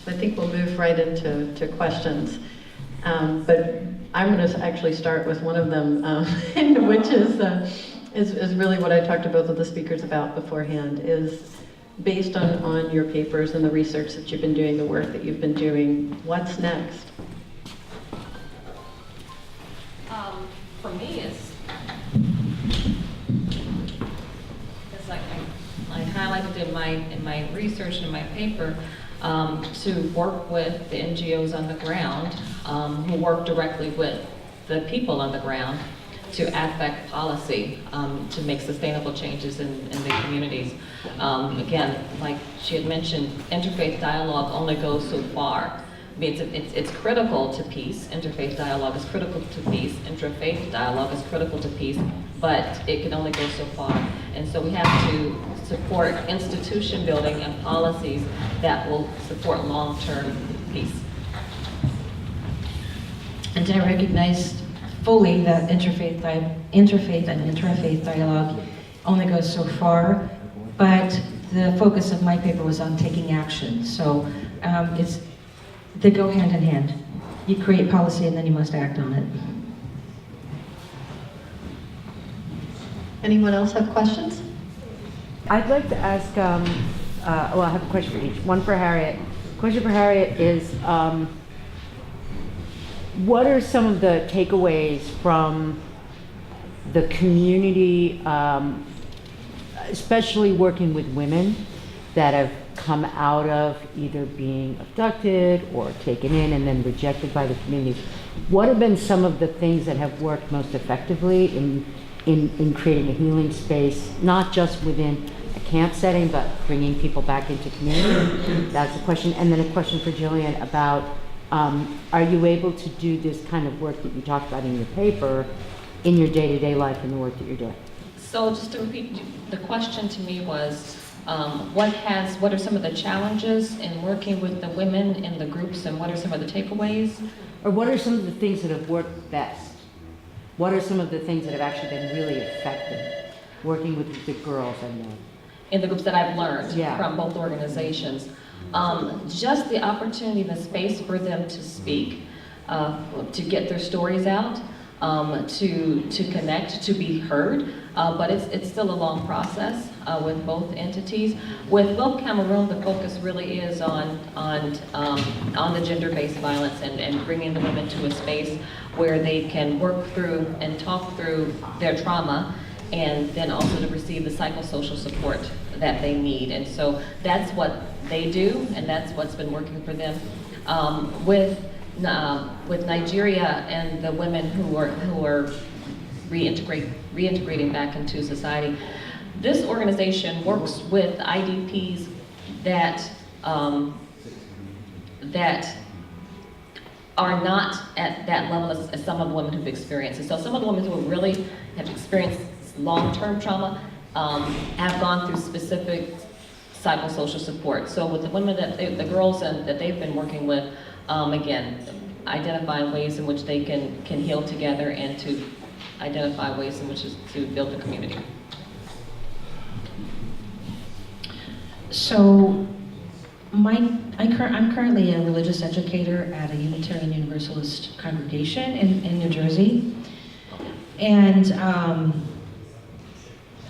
I think we'll move right into questions. But I'm going to actually start with one of them, which is really what I talked to both of the speakers about beforehand, is based on your papers and the research that you've been doing, the work that you've been doing, what's next? For me, it's like I highlighted in my research and in my paper, to work with the NGOs on the ground, who work directly with the people on the ground to affect policy, to make sustainable changes in the communities. Again, like she had mentioned, interfaith dialogue only goes so far. I mean, it's critical to peace. Interfaith dialogue is critical to peace. Interfaith dialogue is critical to peace, but it can only go so far. And so we have to support institution building and policies that will support long-term peace. And I recognize fully that interfaith and interfaith dialogue only goes so far, but the focus of my paper was on taking action. So they go hand in hand. You create policy and then you must act on it. Anyone else have questions? I'd like to ask, well, I have a question for each. One for Harriet. Question for Harriet is, what are some of the takeaways from the community, especially working with women that have come out of either being abducted or taken in and then rejected by the communities? What have been some of the things that have worked most effectively in creating a healing space, not just within a camp setting, but bringing people back into community? That's a question. And then a question for Jillian about, are you able to do this kind of work that you talked about in your paper in your day-to-day life and the work that you're doing? So just to repeat, the question to me was, what are some of the challenges in working with the women in the groups, and what are some of the takeaways? Or what are some of the things that have worked best? What are some of the things that have actually been really effective working with the girls I know? In the groups that I've learned Yeah. from both organizations. Just the opportunity, the space for them to speak, to get their stories out, to connect, to be heard. But it's still a long process with both entities. With Wealth Cameroon, the focus really is on the gender-based violence and bringing the women to a space where they can work through and talk through their trauma, and then also to receive the psychosocial support that they need. And so that's what they do, and that's what's been working for them. With Nigeria and the women who are reintegrating back into society, this organization works with IDPs that are not at that level as some of the women who've experienced it. So some of the women who really have experienced long-term trauma have gone through specific psychosocial support. So with the women the girls that they've been working with, again, identifying ways in which they can heal together and to identify ways in which to build a community. So I'm currently a religious educator at a Unitarian Universalist congregation in New Jersey. And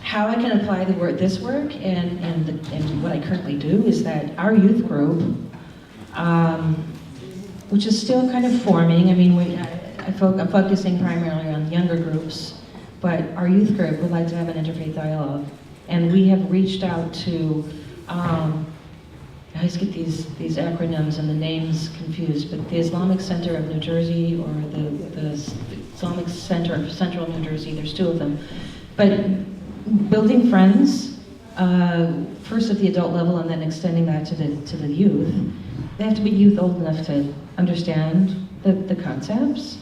how I can apply this work and what I currently do is that our youth group, which is still kind of forming, I mean, I'm focusing primarily on younger groups, but our youth group would like to have an interfaith dialogue. And we have reached out to, I always get these acronyms and the names confused, but the Islamic Center of New Jersey or the Islamic Center of Central New Jersey, there's two of them. But building friends, first at the adult level and then extending that to the youth. They have to be youth old enough to understand the concepts.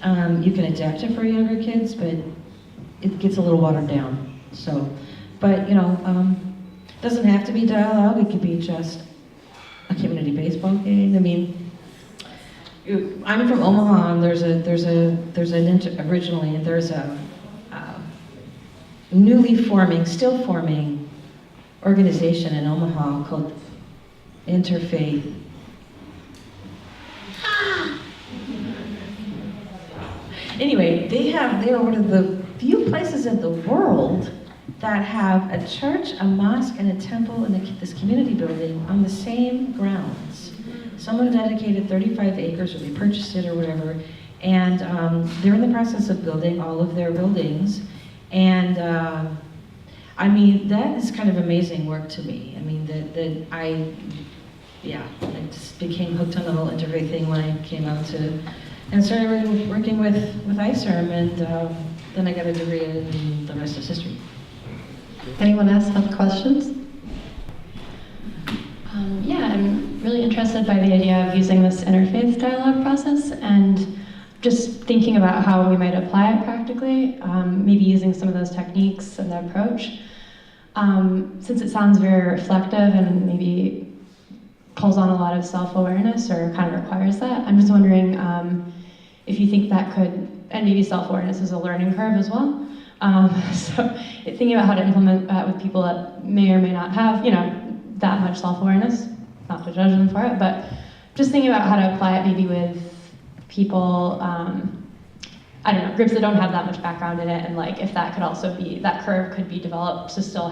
You can adapt it for younger kids, but it gets a little watered down. So, but you know, doesn't have to be dialogue. It could be just a community baseball game. I mean, I'm from Omaha, and there's a newly forming, still forming organization in Omaha called Interfaith Anyway, they are one of the few places in the world that have a church, a mosque, and a temple in this community building on the same grounds. Someone dedicated 35 acres, or they purchased it or whatever, and they're in the process of building all of their buildings. And I mean, that is kind of amazing work to me. I mean, I just became hooked on the whole Interfaith thing when I came out and started working with ICERM, and then I got a degree, and the rest is history. Anyone else have questions? Yeah, I'm really interested by the idea of using this interfaith dialogue process and just thinking about how we might apply it practically, maybe using some of those techniques and the approach. Since it sounds very reflective and maybe calls on a lot of self-awareness or kind of requires that, I'm just wondering if you think that could, and maybe self-awareness is a learning curve as well. So thinking about how to implement that with people that may or may not have, that much self-awareness, not to judge them for it, but just thinking about how to apply it maybe with people, I don't know, groups that don't have that much background in it, and like if that could also be, that curve could be developed to still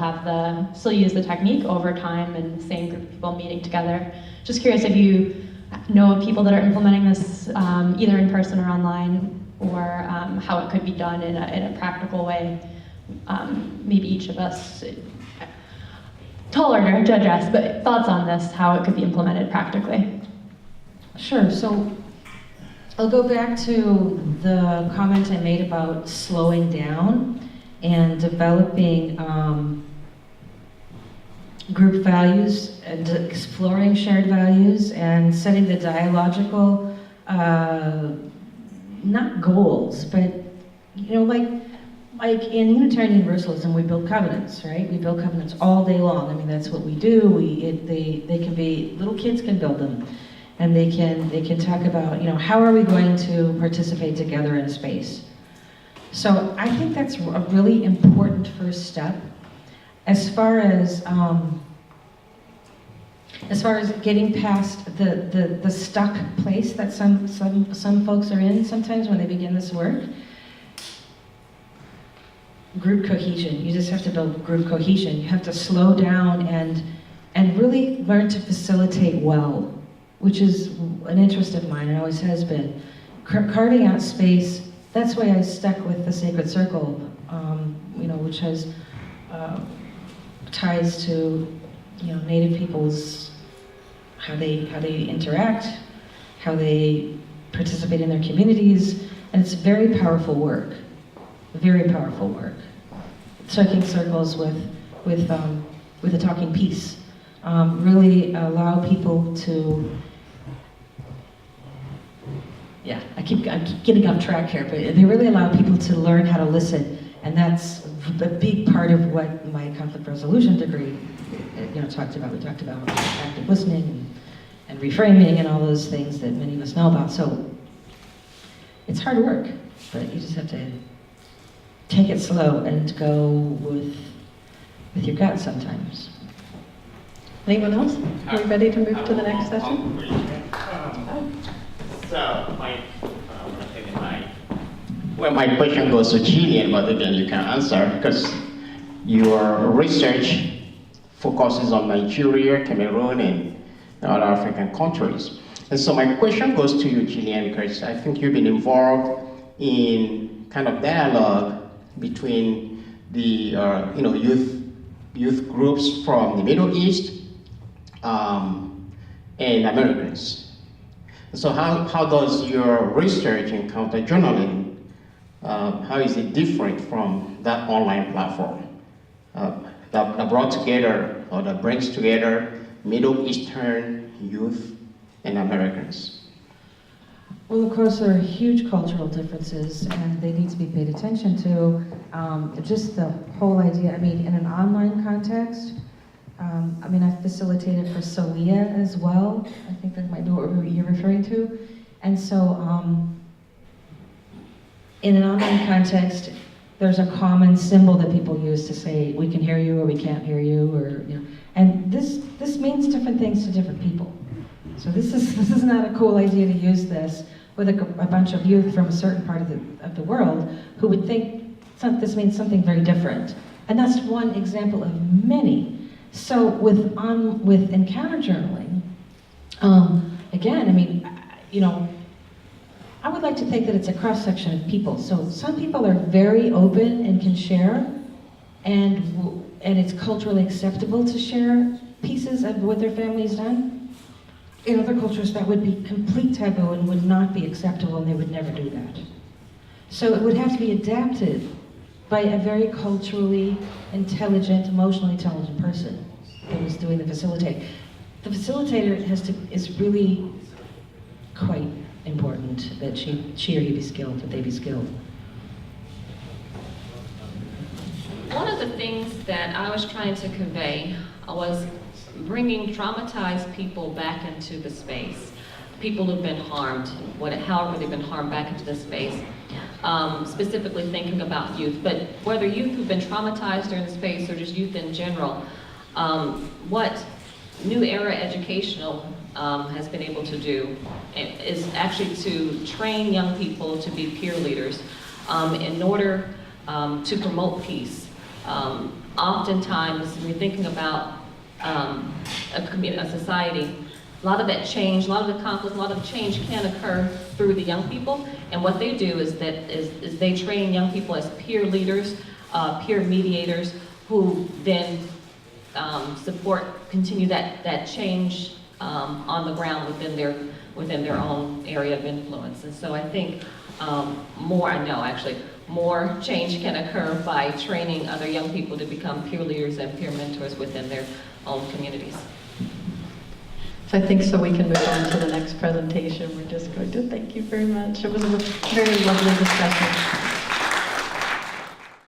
use the technique over time and the same group of people meeting together. Just curious if you know of people that are implementing this either in person or online, or how it could be done in a practical way. Maybe each of us, tall order to address, but thoughts on this, how it could be implemented practically. Sure, so I'll go back to the comment I made about slowing down and developing group values and exploring shared values and setting the dialogical, not goals, but like in Unitarian Universalism, we build covenants, right? We build covenants all day long. I mean, that's what we do. They can be, little kids can build them, and they can talk about, how are we going to participate together in space? So I think that's a really important first step. As far as getting past the stuck place that some folks are in sometimes when they begin this work, group cohesion. You just have to build group cohesion. You have to slow down and really learn to facilitate well, which is an interest of mine and always has been. Carving out space, that's why I stuck with the Sacred Circle, which has ties to Native peoples, how they interact, how they participate in their communities, and it's very powerful work. Very powerful work. Circling circles with a talking piece really allow people to. Yeah, I keep getting off track here, but they really allow people to learn how to listen, and that's a big part of what my conflict resolution degree, talked about. We talked about active listening and reframing and all those things that many of us know about. So it's hard work, but you just have to take it slow and go with your gut sometimes. Anyone else? Are we ready to move to the next session? So my question goes to Jillian, but again you can answer because your research focuses on Nigeria, Cameroon, and other African countries. And so my question goes to you, Jillian, because I think you've been involved in kind of dialogue between the youth groups from the Middle East and Americans. So how does your research in counterjournalism, how is it different from that online platform that brought together or that brings together Middle Eastern youth and Americans? Well, of course, there are huge cultural differences, and they need to be paid attention to. Just the whole idea, in an online context, I've facilitated for SOIA as well. I think that might be what you're referring to. And so, in an online context, there's a common symbol that people use to say, we can hear you, or we can't hear you, or, and this means different things to different people. So this is not a cool idea to use this. with a bunch of youth from a certain part of the world who would think this means something very different. And that's one example of many. So with encounter journaling, again, I mean, you know, I would like to think that it's a cross-section of people. So some people are very open and can share, and it's culturally acceptable to share pieces of what their family's done. In other cultures, that would be complete taboo and would not be acceptable, and they would never do that. So it would have to be adapted by a very culturally intelligent, emotionally intelligent person that was doing the facilitate. The facilitator is really quite important that she or he be skilled, that they be skilled. One of the things that I was trying to convey was bringing traumatized people back into the space. People who've been harmed, however they've been harmed back into the space. Specifically thinking about youth, but whether youth who've been traumatized during the space or just youth in general, what New Era Educational has been able to do is actually to train young people to be peer leaders in order to promote peace. Oftentimes, when you're thinking about a society, a lot of that change, a lot of the conflict, a lot of change can occur through the young people. And what they do is they train young people as peer leaders, peer mediators, who then continue that change on the ground within their own area of influence. And so I think more change can occur by training other young people to become peer leaders and peer mentors within their own communities. So I think so we can move on to the next presentation. We're just going to thank you very much. It was a very lovely discussion.